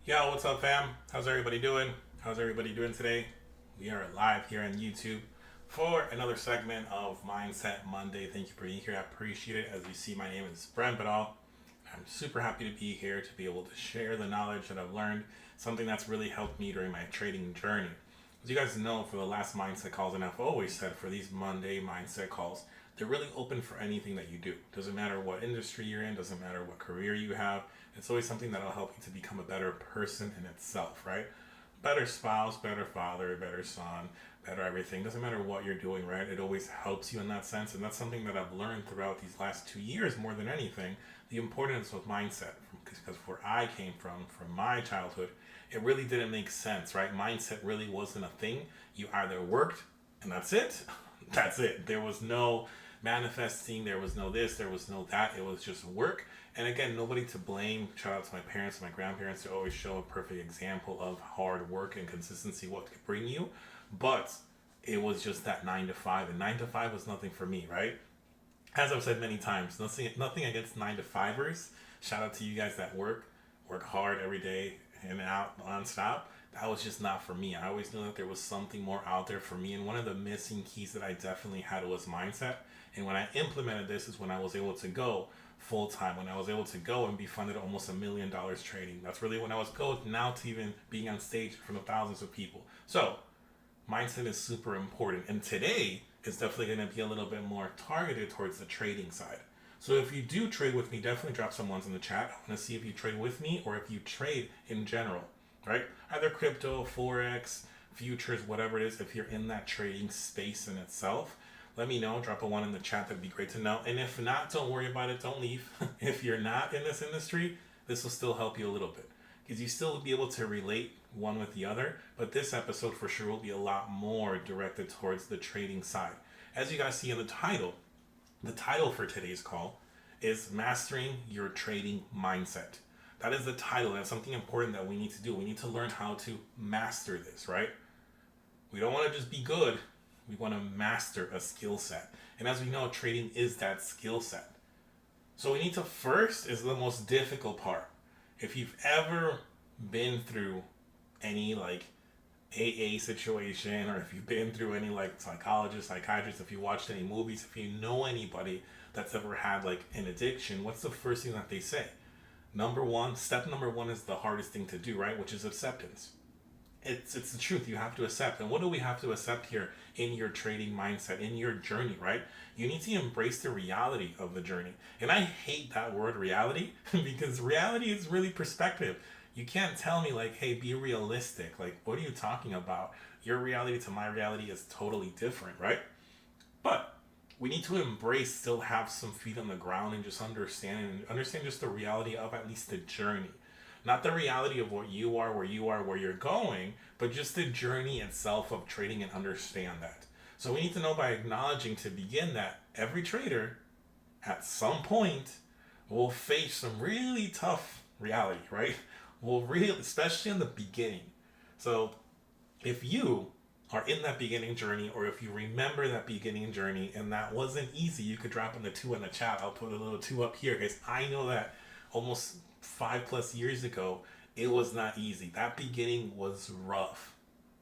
Yo, what's up, fam? How's everybody doing? How's everybody doing today? We are live here on YouTube for another segment of Mindset Monday. Thank you for being here. I appreciate it. As you see, my name is Brent Badal. I'm super happy to be here to be able to share the knowledge that I've learned, something that's really helped me during my trading journey. As you guys know, for the last mindset calls, and I've always said for these Monday mindset calls, they're really open for anything that you do. Doesn't matter what industry you're in, doesn't matter what career you have. It's always something that'll help you to become a better person in itself, right? Better spouse, better father, better son, better everything. Doesn't matter what you're doing, right? It always helps you in that sense. And that's something that I've learned throughout these last 2 years more than anything, the importance of mindset. Because where I came from my childhood, it really didn't make sense, right? Mindset really wasn't a thing. You either worked and that's it. That's it. There was no manifesting, there was no this, there was no that. It was just work. And again, nobody to blame. Shout out to my parents, my grandparents, to always show a perfect example of hard work and consistency, what could bring you. But it was just that 9 to 5, and 9 to 5 was nothing for me, right? As I've said many times, nothing against 9 to 5ers. Shout out to you guys that work hard every day in and out nonstop. That was just not for me. I always knew that there was something more out there for me, and one of the missing keys that I definitely had was mindset. And when I implemented this, is when I was able to go full time. When I was able to go and be funded almost $1 million trading. That's really when I was going now to even being on stage in front of thousands of people. So mindset is super important. And today is definitely going to be a little bit more targeted towards the trading side. So if you do trade with me, definitely drop some ones in the chat. I want to see if you trade with me or if you trade in general, right? Either crypto, forex, futures, whatever it is. If you're in that trading space in itself, let me know. Drop a one in the chat. That'd be great to know. And if not, don't worry about it. Don't leave. If you're not in this industry, this will still help you a little bit because you still will be able to relate one with the other. But this episode for sure will be a lot more directed towards the trading side. As you guys see in the title for today's call is Mastering Your Trading Mindset. That is the title. That's something important that we need to do. We need to learn how to master this, right? We don't want to just be good. We want to master a skill set. And as we know, trading is that skill set. So we need to first is the most difficult part. If you've ever been through any like AA situation, or if you've been through any like psychologist, psychiatrist, if you watched any movies, if you know anybody that's ever had like an addiction, what's the first thing that they say? Step number one is the hardest thing to do, right? Which is acceptance. It's the truth. You have to accept. And what do we have to accept here in your trading mindset, in your journey, right? You need to embrace the reality of the journey. And I hate that word reality because reality is really perspective. You can't tell me like, hey, be realistic. Like, what are you talking about? Your reality to my reality is totally different, right? But we need to embrace, still have some feet on the ground and just understand just the reality of at least the journey. Not the reality of what you are, where you're going, but just the journey itself of trading and understand that. So we need to know by acknowledging to begin that every trader at some point will face some really tough reality, right? Will really, especially in the beginning. So if you are in that beginning journey, or if you remember that beginning journey and that wasn't easy, you could drop in the two in the chat. I'll put a little two up here because I know that almost 5+ years ago, it was not easy. That beginning was rough.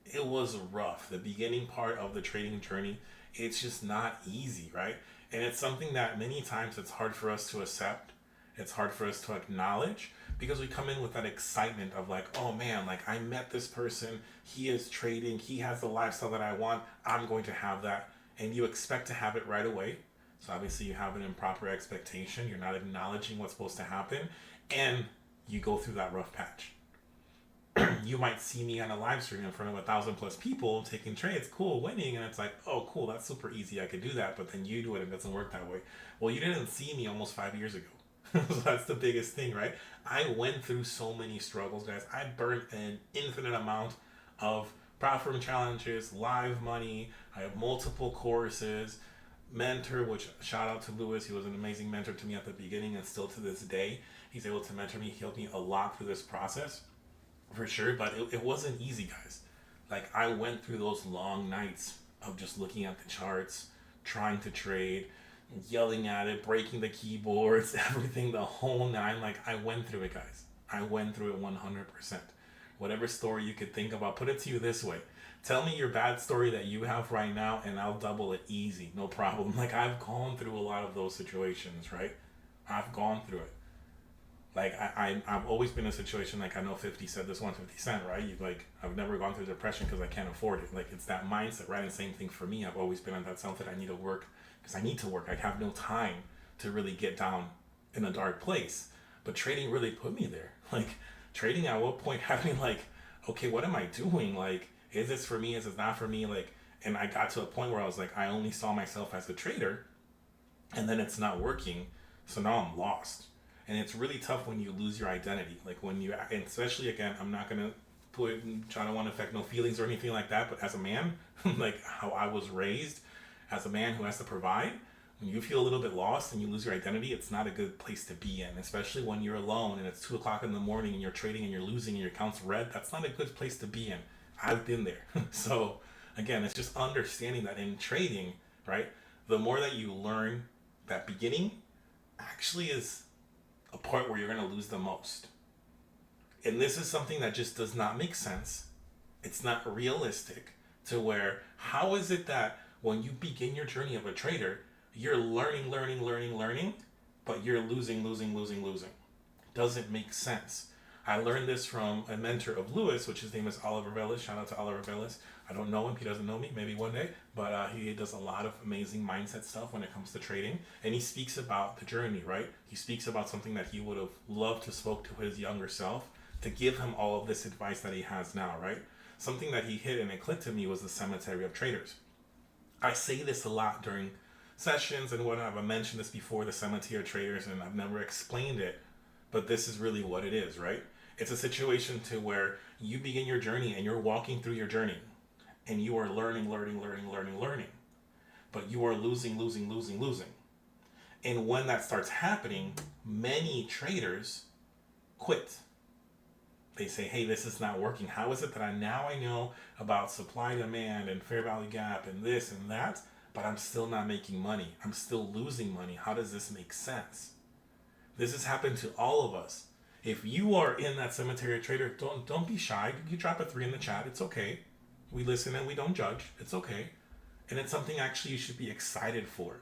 It was rough. The beginning part of the trading journey, it's just not easy, right? And it's something that many times it's hard for us to accept. It's hard for us to acknowledge because we come in with that excitement of like, oh man, like I met this person, he is trading, he has the lifestyle that I want, I'm going to have that. And you expect to have it right away. So obviously you have an improper expectation. You're not acknowledging what's supposed to happen. And you go through that rough patch. You might see me on a live stream in front of 1,000+ people taking trades, cool, winning, and it's like, oh, cool, that's super easy, I could do that. But then you do it, and it doesn't work that way. Well, you didn't see me almost 5 years ago. So that's the biggest thing, right? I went through so many struggles, guys. I burned an infinite amount of platform challenges, live money. I have multiple courses, mentor, which shout out to Lewis. He was an amazing mentor to me at the beginning and still to this day. He's able to mentor me, he helped me a lot through this process for sure, but it wasn't easy, guys. Like I went through those long nights of just looking at the charts, trying to trade, yelling at it, breaking the keyboards, everything, the whole nine. Like I went through it, guys. I went through it 100%. Whatever story you could think of, I'll put it to you this way. Tell me your bad story that you have right now, and I'll double it easy, no problem. Like, I've gone through a lot of those situations, right? I've gone through it. Like, I've always been in a situation, like, I know 50 said this one, 50 Cent, right? You like, I've never gone through depression because I can't afford it. Like, it's that mindset, right? And same thing for me. I've always been on that self that I need to work because I need to work. I have no time to really get down in a dark place. But trading really put me there. Like, trading at what point had me like, okay, what am I doing? Like, is this for me? Is this not for me? Like, and I got to a point where I was like, I only saw myself as a trader, and then it's not working. So now I'm lost. And it's really tough when you lose your identity. Like, when you, and especially again, I'm not gonna try to want to affect no feelings or anything like that. But as a man, like how I was raised, as a man who has to provide, when you feel a little bit lost and you lose your identity, it's not a good place to be in, especially when you're alone and it's 2 o'clock in the morning and you're trading and you're losing and your account's red. That's not a good place to be in. I've been there. So again, it's just understanding that in trading, right? The more that you learn, that beginning actually is a part where you're going to lose the most. And this is something that just does not make sense. It's not realistic to where, how is it that when you begin your journey of a trader, you're learning, but you're losing. Doesn't make sense. I learned this from a mentor of Lewis, which his name is Oliver Velez. Shout out to Oliver Velez. I don't know him. He doesn't know me. Maybe one day. But he does a lot of amazing mindset stuff when it comes to trading. And he speaks about the journey, right? He speaks about something that he would have loved to spoke to his younger self to give him all of this advice that he has now, right? Something that he hit and it clicked to me was the cemetery of traders. I say this a lot during sessions and whatnot. I've mentioned this before, the cemetery of traders, and I've never explained it. But this is really what it is, right? It's a situation to where you begin your journey and you're walking through your journey and you are learning. But you are losing. And when that starts happening, many traders quit. They say, hey, this is not working. How is it that I know about supply, demand, and fair value gap and this and that, but I'm still not making money? I'm still losing money. How does this make sense? This has happened to all of us. If you are in that cemetery trader, don't be shy. You drop a 3 in the chat. It's okay. We listen and we don't judge. It's okay. And it's something actually you should be excited for.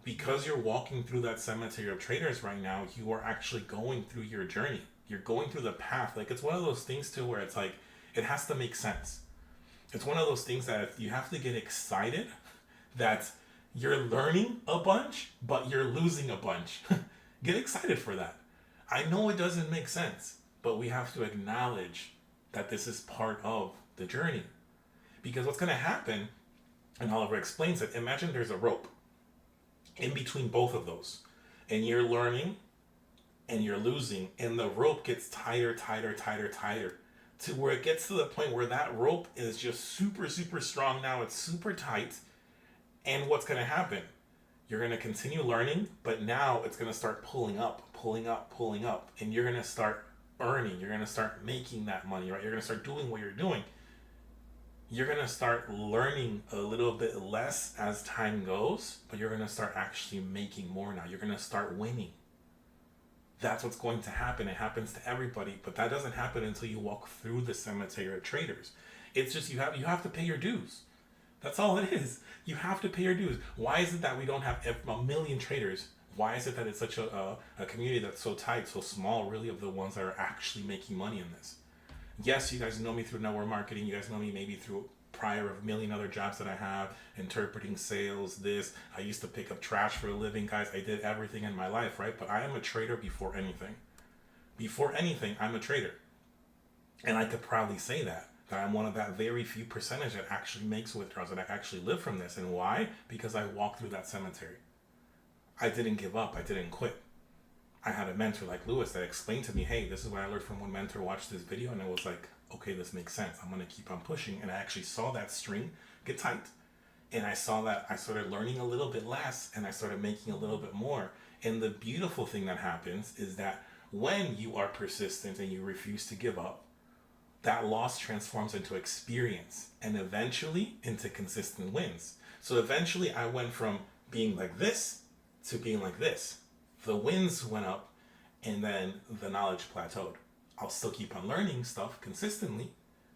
Because you're walking through that cemetery of traders right now, you are actually going through your journey. You're going through the path. Like, it's one of those things too where it's like, it has to make sense. It's one of those things that you have to get excited that you're learning a bunch, but you're losing a bunch. Get excited for that. I know it doesn't make sense, but we have to acknowledge that this is part of the journey. Because what's going to happen, and Oliver explains it, imagine there's a rope in between both of those. And you're learning and you're losing, and the rope gets tighter to where it gets to the point where that rope is just super strong now. It's super tight. And what's going to happen? You're going to continue learning, but now it's going to start pulling up, and you're going to start earning. You're going to start making that money, right? You're going to start doing what you're doing. You're going to start learning a little bit less as time goes, but you're going to start actually making more now. You're going to start winning. That's what's going to happen. It happens to everybody, but that doesn't happen until you walk through the cemetery of traders. It's just you have to pay your dues. That's all it is. You have to pay your dues. Why is it that we don't have a million traders? Why is it that it's such a community that's so tight, so small, really, of the ones that are actually making money in this? Yes, you guys know me through network marketing. You guys know me maybe through prior of a million other jobs that I have, interpreting sales, this. I used to pick up trash for a living, guys. I did everything in my life, right? But I am a trader before anything. Before anything, I'm a trader. And I could proudly say that I'm one of that very few percentage that actually makes withdrawals, that I actually live from this. And why? Because I walked through that cemetery. I didn't give up. I didn't quit. I had a mentor like Lewis that explained to me, hey, this is what I learned from one mentor, watched this video, and it was like, okay, this makes sense. I'm going to keep on pushing. And I actually saw that string get tight. And I saw that I started learning a little bit less and I started making a little bit more. And the beautiful thing that happens is that when you are persistent and you refuse to give up, that loss transforms into experience and eventually into consistent wins. So eventually I went from being like this to being like this. The wins went up and then the knowledge plateaued. I'll still keep on learning stuff consistently,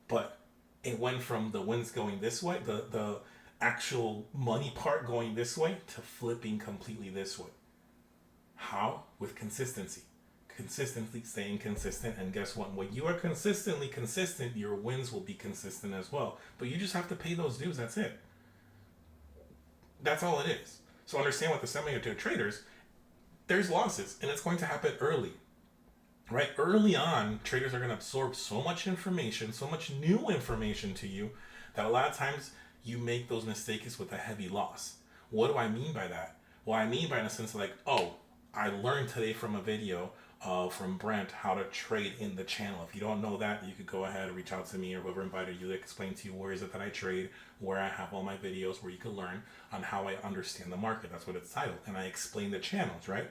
but it went from the winds going this way, the actual money part going this way, to flipping completely this way. How? With consistency. Consistently staying consistent, and guess what? When you are consistently consistent, your wins will be consistent as well. But you just have to pay those dues. That's it. That's all it is. So understand with the semi-auto traders, there's losses, and it's going to happen early. Right? Early on, traders are going to absorb so much information, so much new information to you, that a lot of times you make those mistakes with a heavy loss. What do I mean by that? Well, I mean by in a sense like, oh, I learned today from a video from Brent how to trade in the channel. If you don't know that, you could go ahead and reach out to me or whoever invited you to explain to you where is it that I trade, where I have all my videos where you can learn on how I understand the market. That's what it's titled. And I explain the channels, right?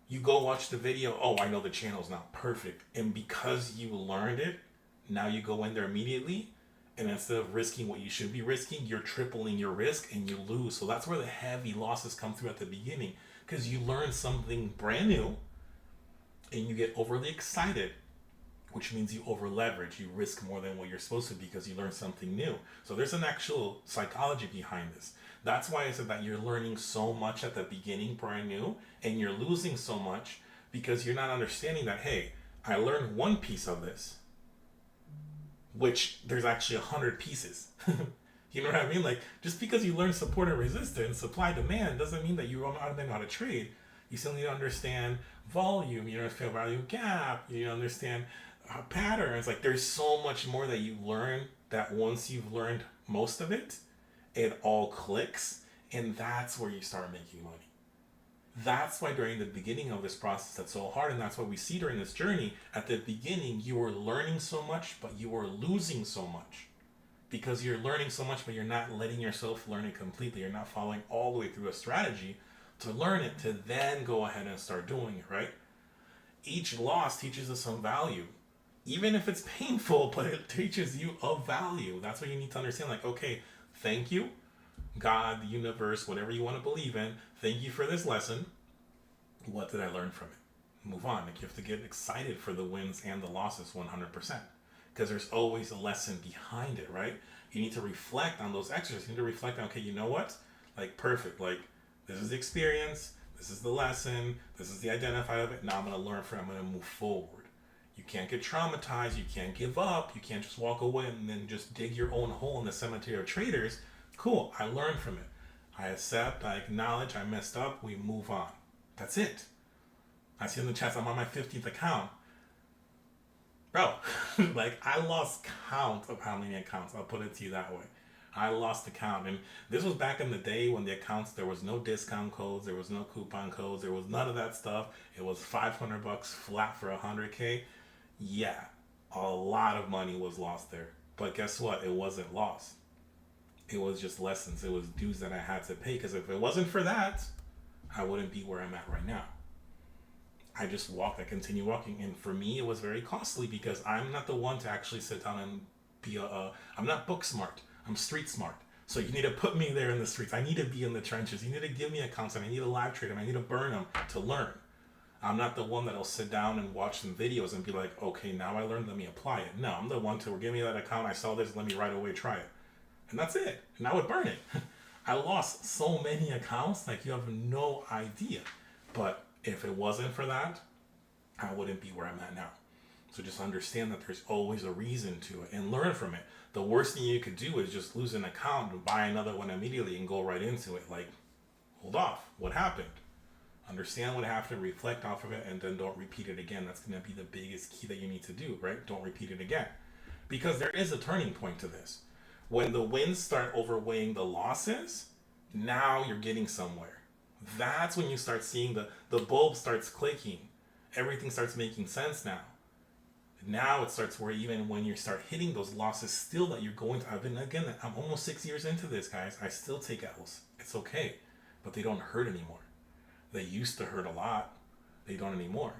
You go watch the video, oh, I know the channel's not perfect. And because you learned it, now you go in there immediately, and instead of risking what you should be risking, you're tripling your risk and you lose. So that's where the heavy losses come through at the beginning, because you learn something brand new and you get overly excited, which means you over leverage. You risk more than what you're supposed to because you learn something new. So there's an actual psychology behind this. That's why I said that you're learning so much at the beginning, brand new, and you're losing so much because you're not understanding that, hey, I learned one piece of this, which there's actually 100 pieces. You know what I mean? Like, just because you learn support and resistance, supply demand, doesn't mean that you automatically know how to trade. You still need to understand volume, you understand value gap, you understand patterns. Like, there's so much more that you learn, that once you've learned most of it, it all clicks, and that's where you start making money. That's why during the beginning of this process that's so hard, and that's what we see during this journey. At the beginning, you are learning so much, but you are losing so much. Because you're learning so much, but you're not letting yourself learn it completely. You're not following all the way through a strategy to learn it, to then go ahead and start doing it, right? Each loss teaches us some value. Even if it's painful, but it teaches you a value. That's what you need to understand. Like, okay, thank you, God, the universe, whatever you want to believe in. Thank you for this lesson. What did I learn from it? Move on. Like, you have to get excited for the wins and the losses 100%. Because there's always a lesson behind it, right? You need to reflect on those exercises. You need to reflect on, okay, you know what? Like, perfect. Like, this is the experience. This is the lesson. This is the identifier of it. Now I'm going to learn from it. I'm going to move forward. You can't get traumatized. You can't give up. You can't just walk away and then just dig your own hole in the cemetery of traders. Cool. I learned from it. I accept. I acknowledge. I messed up. We move on. That's it. I see in the chat, I'm on my 15th account. Bro, like, I lost count of how many accounts. I'll put it to you that way. I lost the count. And this was back in the day when the accounts, there was no discount codes. There was no coupon codes. There was none of that stuff. It was $500 flat for 100K. Yeah, a lot of money was lost there. But guess what? It wasn't lost. It was just lessons. It was dues that I had to pay. Because if it wasn't for that, I wouldn't be where I'm at right now. I just walked. I continue walking. And for me, it was very costly because I'm not the one to actually sit down and be I'm not book smart. I'm street smart. So you need to put me there in the streets. I need to be in the trenches. You need to give me accounts, and I need to live trade them. I need to burn them to learn. I'm not the one that'll sit down and watch some videos and be like, okay, now I learned, let me apply it. No, I'm the one to give me that account. I saw this, let me right away try it. And that's it. And I would burn it. I lost so many accounts, like, you have no idea. But if it wasn't for that, I wouldn't be where I'm at now. So just understand that there's always a reason to it and learn from it. The worst thing you could do is just lose an account and buy another one immediately and go right into it. Like, hold off. What happened? Understand what happened, reflect off of it, and then don't repeat it again. That's going to be the biggest key that you need to do, right? Don't repeat it again. Because there is a turning point to this. When the wins start overweighing the losses, now you're getting somewhere. That's when you start seeing the bulb starts clicking. Everything starts making sense now. Now it starts where even when you start hitting those losses still that you're going to, I'm almost 6 years into this, guys. I still take L's. It's okay. But they don't hurt anymore. They used to hurt a lot. They don't anymore.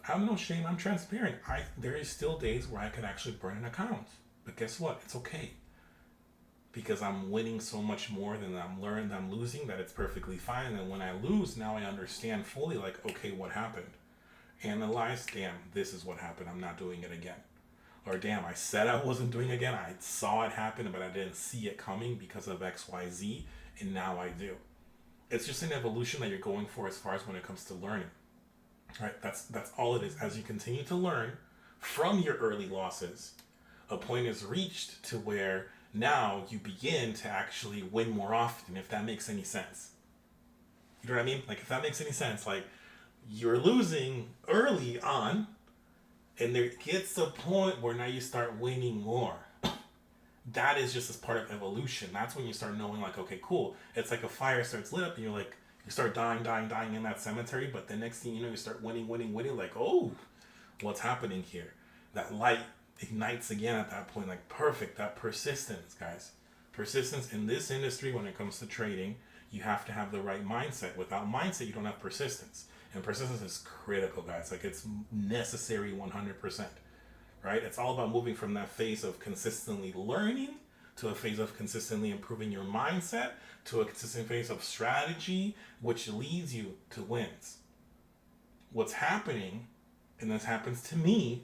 I have no shame. I'm transparent. There is still days where I could actually burn an account. But guess what? It's okay. Because I'm winning so much more than I'm losing, that it's perfectly fine. And when I lose, now I understand fully, like, okay, what happened? Analyze, damn, this is what happened. I'm not doing it again. Or damn, I said I wasn't doing it again. I saw it happen, but I didn't see it coming because of XYZ, and now I do. It's just an evolution that you're going for as far as when it comes to learning. Right? That's all it is. As you continue to learn from your early losses, a point is reached to where now you begin to actually win more often, if that makes any sense. You know what I mean? Like, if that makes any sense, like, you're losing early on, and there gets a point where now you start winning more. That is just as part of evolution. That's when you start knowing, like, okay, cool. It's like a fire starts lit up, and you're like, you start dying in that cemetery, but the next thing you know, you start winning, like, oh, what's happening here? That light ignites again at that point, like, perfect. That persistence, guys. Persistence in this industry, when it comes to trading, you have to have the right mindset. Without mindset, you don't have persistence. And persistence is critical, guys. Like, it's necessary 100%. Right? It's all about moving from that phase of consistently learning to a phase of consistently improving your mindset to a consistent phase of strategy, which leads you to wins. What's happening, and this happens to me,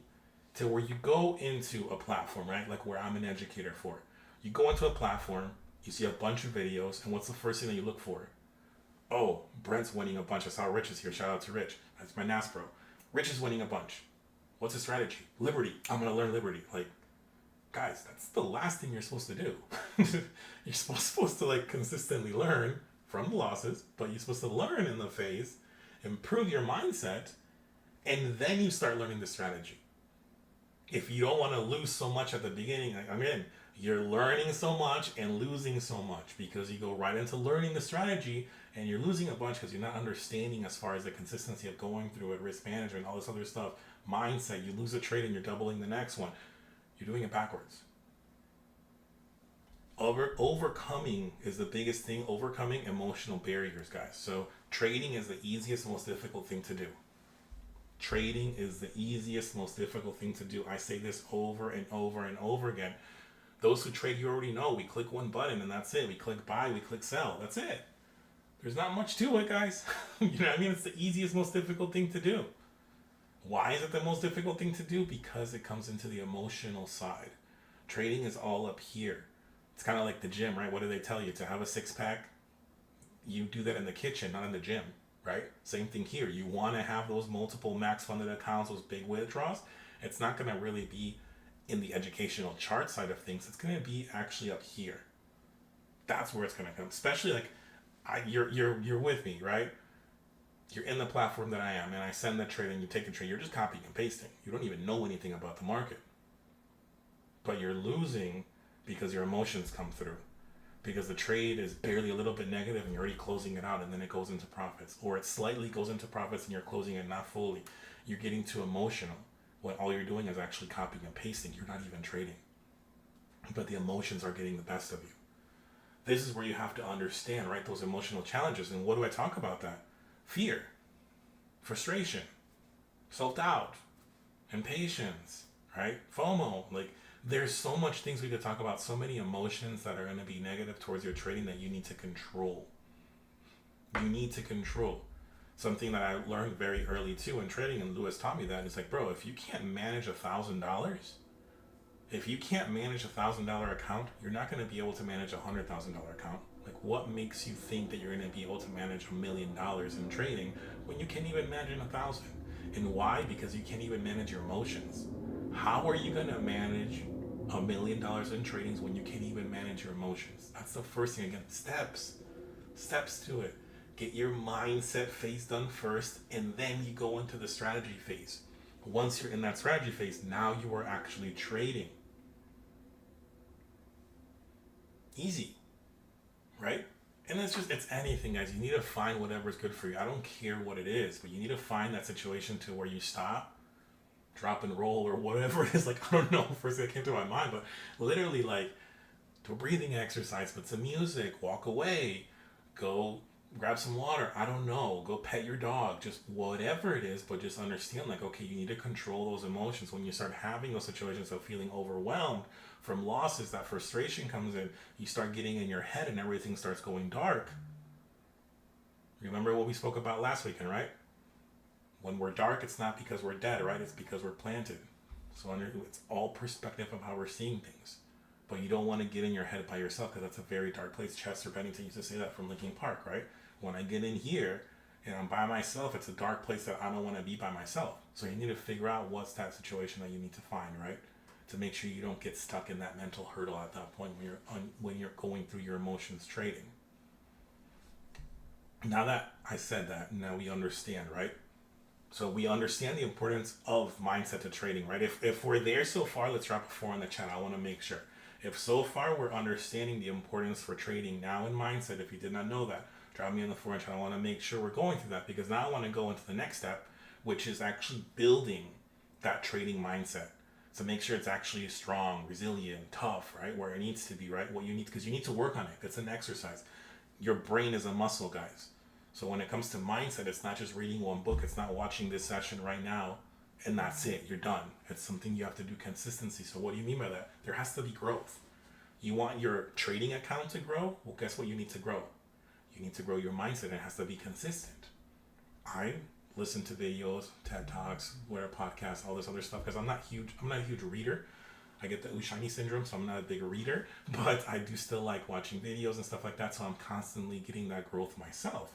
to where you go into a platform, right? Like where I'm an educator for. You go into a platform, you see a bunch of videos, and what's the first thing that you look for? Oh, Brent's winning a bunch. I saw Rich is here. Shout out to Rich. That's my NAS bro. Rich is winning a bunch. What's his strategy? Liberty. I'm going to learn Liberty. Like, guys, that's the last thing you're supposed to do. You're supposed to, like, consistently learn from the losses, but you're supposed to learn in the phase, improve your mindset, and then you start learning the strategy. If you don't want to lose so much at the beginning, like, I mean, you're learning so much and losing so much because you go right into learning the strategy and you're losing a bunch because you're not understanding as far as the consistency of going through it, risk management, all this other stuff, mindset. You lose a trade and you're doubling the next one. You're doing it backwards. Overcoming is the biggest thing. Overcoming emotional barriers, guys. So trading is the easiest, most difficult thing to do. Trading is the easiest, most difficult thing to do. I say this over and over and over again. Those who trade, you already know. We click one button and that's it. We click buy, we click sell. That's it. There's not much to it, guys. You know what I mean? It's the easiest, most difficult thing to do. Why is it the most difficult thing to do? Because it comes into the emotional side. Trading is all up here. It's kind of like the gym, right? What do they tell you? To have a six-pack, you do that in the kitchen, not in the gym, right? Same thing here. You want to have those multiple max funded accounts, those big withdrawals. It's not going to really be in the educational chart side of things. It's going to be actually up here. That's where it's going to come. Especially like you're with me, right? You're in the platform that I am, and I send the trade and you take the trade. You're just copying and pasting. You don't even know anything about the market. But you're losing because your emotions come through. Because the trade is barely a little bit negative and you're already closing it out and then it goes into profits. Or it slightly goes into profits and you're closing it not fully. You're getting too emotional when all you're doing is actually copying and pasting. You're not even trading. But the emotions are getting the best of you. This is where you have to understand, right, those emotional challenges. And what do I talk about that? Fear, frustration, self-doubt, impatience, right? FOMO. Like, there's so much things we could talk about, so many emotions that are going to be negative towards your trading that you need to control. You need to control. Something that I learned very early too in trading, and Lewis taught me that. It's like, bro, if you can't manage $1,000, if you can't manage $1,000 account, you're not going to be able to manage $100,000 account. Like, what makes you think that you're going to be able to manage $1 million in trading when you can't even manage 1,000? And why? Because you can't even manage your emotions. How are you going to manage $1 million in tradings when you can't even manage your emotions? That's the first thing. Again, steps to it. Get your mindset phase done first, and then you go into the strategy phase. Once you're in that strategy phase, now you are actually trading. Easy, right? And it's anything, guys. You need to find whatever's good for you. I don't care what it is, but you need to find that situation to where you stop, drop and roll, or whatever it is. Like, I don't know, first thing that came to my mind, but literally, like, do a breathing exercise, put some music, walk away, go grab some water, I don't know, go pet your dog, just whatever it is, but just understand, like, okay, you need to control those emotions. When you start having those situations of feeling overwhelmed from losses, that frustration comes in, you start getting in your head and everything starts going dark. Remember what we spoke about last weekend, right? When we're dark, it's not because we're dead, right? It's because we're planted. So it's all perspective of how we're seeing things. But you don't want to get in your head by yourself, because that's a very dark place. Chester Bennington used to say that from Linkin Park, right? When I get in here and I'm by myself, it's a dark place that I don't want to be by myself. So you need to figure out what's that situation that you need to find, right? To make sure you don't get stuck in that mental hurdle at that point when you're going through your emotions trading. Now that I said that, now we understand, right? So we understand the importance of mindset to trading, right? If we're there so far, let's drop a 4 in the chat. I want to make sure. If so far we're understanding the importance for trading now in mindset, if you did not know that, drop me in the 4 in chat. I want to make sure we're going through that, because now I want to go into the next step, which is actually building that trading mindset. So make sure it's actually strong, resilient, tough, right? Where it needs to be, right? What you need, because you need to work on it. It's an exercise. Your brain is a muscle, guys. So when it comes to mindset, it's not just reading one book. It's not watching this session right now and that's it. You're done. It's something you have to do consistency. So what do you mean by that? There has to be growth. You want your trading account to grow? Well, guess what you need to grow? You need to grow your mindset, and it has to be consistent. I listen to videos, TED Talks, podcasts, all this other stuff, because I'm not a huge reader. I get the shiny syndrome, so I'm not a big reader, but I do still like watching videos and stuff like that. So I'm constantly getting that growth myself.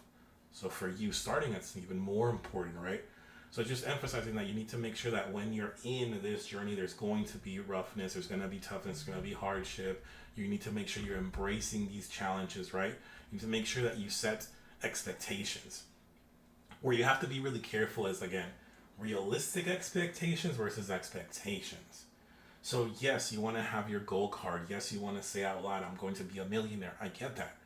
So for you starting, it's even more important, right? So just emphasizing that you need to make sure that when you're in this journey, there's going to be roughness, there's going to be toughness, there's going to be hardship. You need to make sure you're embracing these challenges, right? You need to make sure that you set expectations. Where you have to be really careful is, again, realistic expectations versus expectations. So yes, you want to have your goal card. Yes, you want to say out loud, I'm going to be a millionaire. I get that.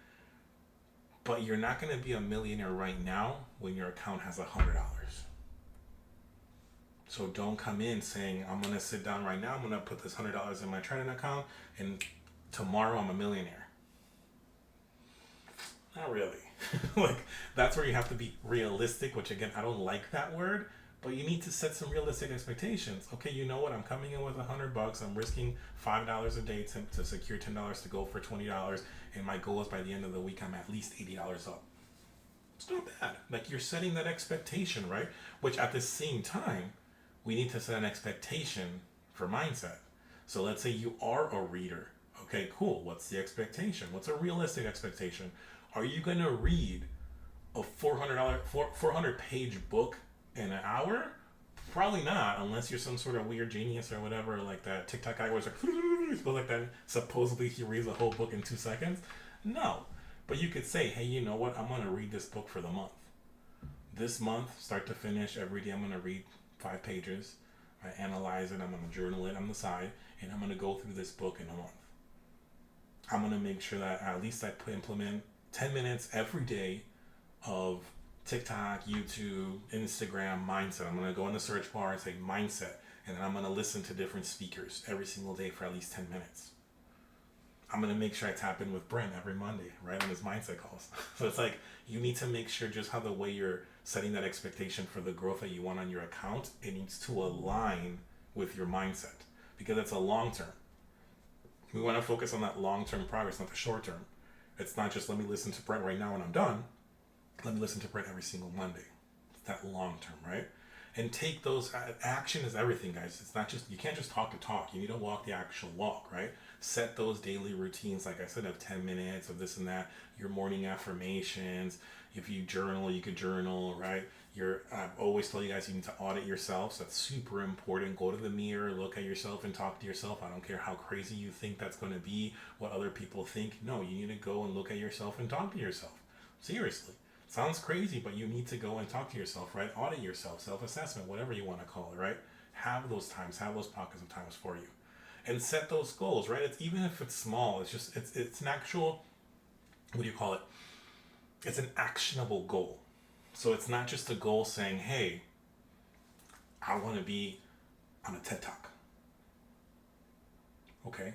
But you're not going to be a millionaire right now when your account has $100. So don't come in saying, I'm going to sit down right now, I'm going to put this $100 in my trading account, and tomorrow I'm a millionaire. Not really. Like, that's where you have to be realistic, which again, I don't like that word, but you need to set some realistic expectations. Okay, you know what? I'm coming in with $100. I'm risking $5 a day to secure $10 to go for $20. And my goal is by the end of the week, I'm at least $80 up. It's not bad. Like, you're setting that expectation, right? Which at the same time, we need to set an expectation for mindset. So let's say you are a reader. Okay, cool. What's the expectation? What's a realistic expectation? Are you going to read a 400-page book in an hour? Probably not, unless you're some sort of weird genius or whatever, like that TikTok guy was like that. Supposedly he reads a whole book in 2 seconds. No, but you could say, hey, you know what? I'm going to read this book for the month. This month, start to finish, every day I'm going to read 5 pages. I analyze it. I'm going to journal it on the side, and I'm going to go through this book in a month. I'm going to make sure that at least I implement 10 minutes every day of TikTok, YouTube, Instagram, mindset. I'm going to go in the search bar and say mindset, and then I'm going to listen to different speakers every single day for at least 10 minutes. I'm going to make sure I tap in with Brent every Monday, right, on his mindset calls. So it's like, you need to make sure just how the way you're setting that expectation for the growth that you want on your account, it needs to align with your mindset, because it's a long term. We want to focus on that long-term progress, not the short term. It's not just, let me listen to Brent right now and I'm done. Let me listen to Brent every single Monday. It's that long term, right? And take those, action is everything, guys. It's not just, you can't just talk to talk. You need to walk the actual walk, right? Set those daily routines, like I said, of 10 minutes of this and that, your morning affirmations. If you journal, you could journal, right? I always tell you guys, you need to audit yourself. So that's super important. Go to the mirror, look at yourself and talk to yourself. I don't care how crazy you think that's going to be, what other people think. No, you need to go and look at yourself and talk to yourself. Seriously. Sounds crazy, but you need to go and talk to yourself, right? Audit yourself, self-assessment, whatever you want to call it, right? Have those times, have those pockets of times for you. And set those goals, right? It's, even if it's small, it's just, it's an actual, what do you call it? It's an actionable goal. So it's not just a goal saying, hey, I want to be on a TED Talk. Okay.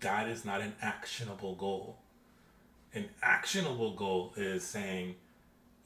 That is not an actionable goal. An actionable goal is saying,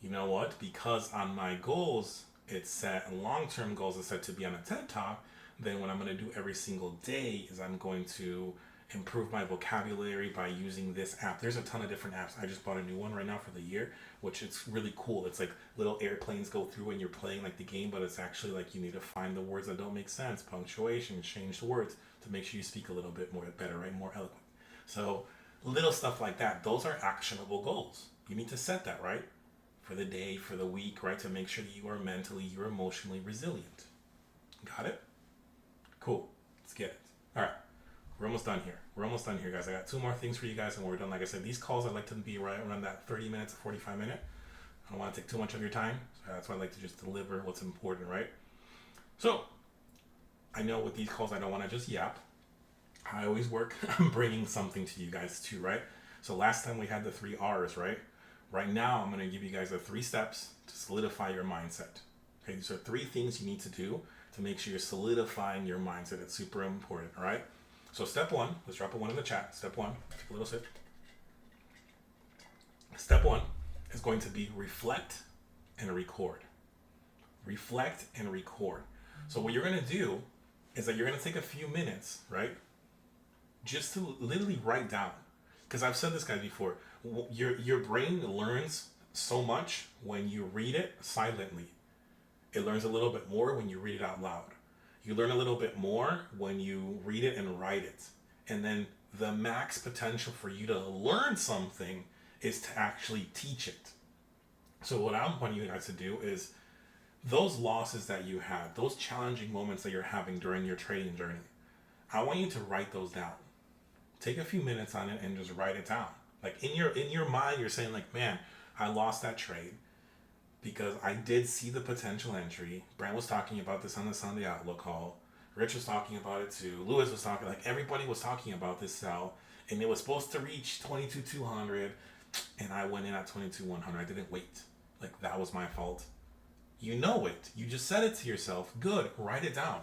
you know what, because on my goals, it's set, and long-term goals is set to be on a TED Talk, then what I'm going to do every single day is I'm going to improve my vocabulary by using this app. There's a ton of different apps. I just bought a new one right now for the year, which it's really cool. It's like little airplanes go through and you're playing like the game, but it's actually like you need to find the words that don't make sense, punctuation, change the words to make sure you speak a little bit more better, right? More eloquent. So little stuff like that. Those are actionable goals. You need to set that, right? For the day, for the week, right? To make sure that you are mentally, you're emotionally resilient. Got it? Cool. Let's get it. All right. We're almost done here. We're almost done here, guys. I got 2 more things for you guys and we're done. Like I said, these calls I like to be right around that 30 minutes to 45 minute. I don't want to take too much of your time. So that's why I like to just deliver what's important, right? So I know with these calls, I don't want to just yap. I always work on bringing something to you guys too, right? So last time we had the 3 R's, right? Right now, I'm going to give you guys the 3 steps to solidify your mindset. Okay, these are 3 things you need to do to make sure you're solidifying your mindset. It's super important, all right? So step 1, let's drop a 1 in the chat. Step 1, take a little sip. Step 1 is going to be reflect and record. Reflect and record. So what you're going to do is that you're going to take a few minutes, right? Just to literally write down. Because I've said this, guys, before. Your brain learns so much when you read it silently. It learns a little bit more when you read it out loud. You learn a little bit more when you read it and write it. And then the max potential for you to learn something is to actually teach it. So what I want you guys to do is those losses that you had, those challenging moments that you're having during your trading journey, I want you to write those down. Take a few minutes on it and just write it down. Like in your mind, you're saying like, man, I lost that trade because I did see the potential entry. Brent was talking about this on the Sunday Outlook call. Rich was talking about it too. Lewis was talking, like everybody was talking about this sell, and it was supposed to reach 22,200, and I went in at 22,100. I didn't wait. Like that was my fault. You know it. You just said it to yourself. Good. Write it down.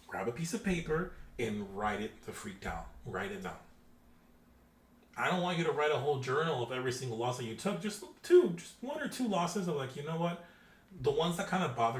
Grab a piece of paper and write it the freak down. Write it down. I don't want you to write a whole journal of every single loss that you took. Just 1 or 2 losses of like, you know what? The ones that kind of bother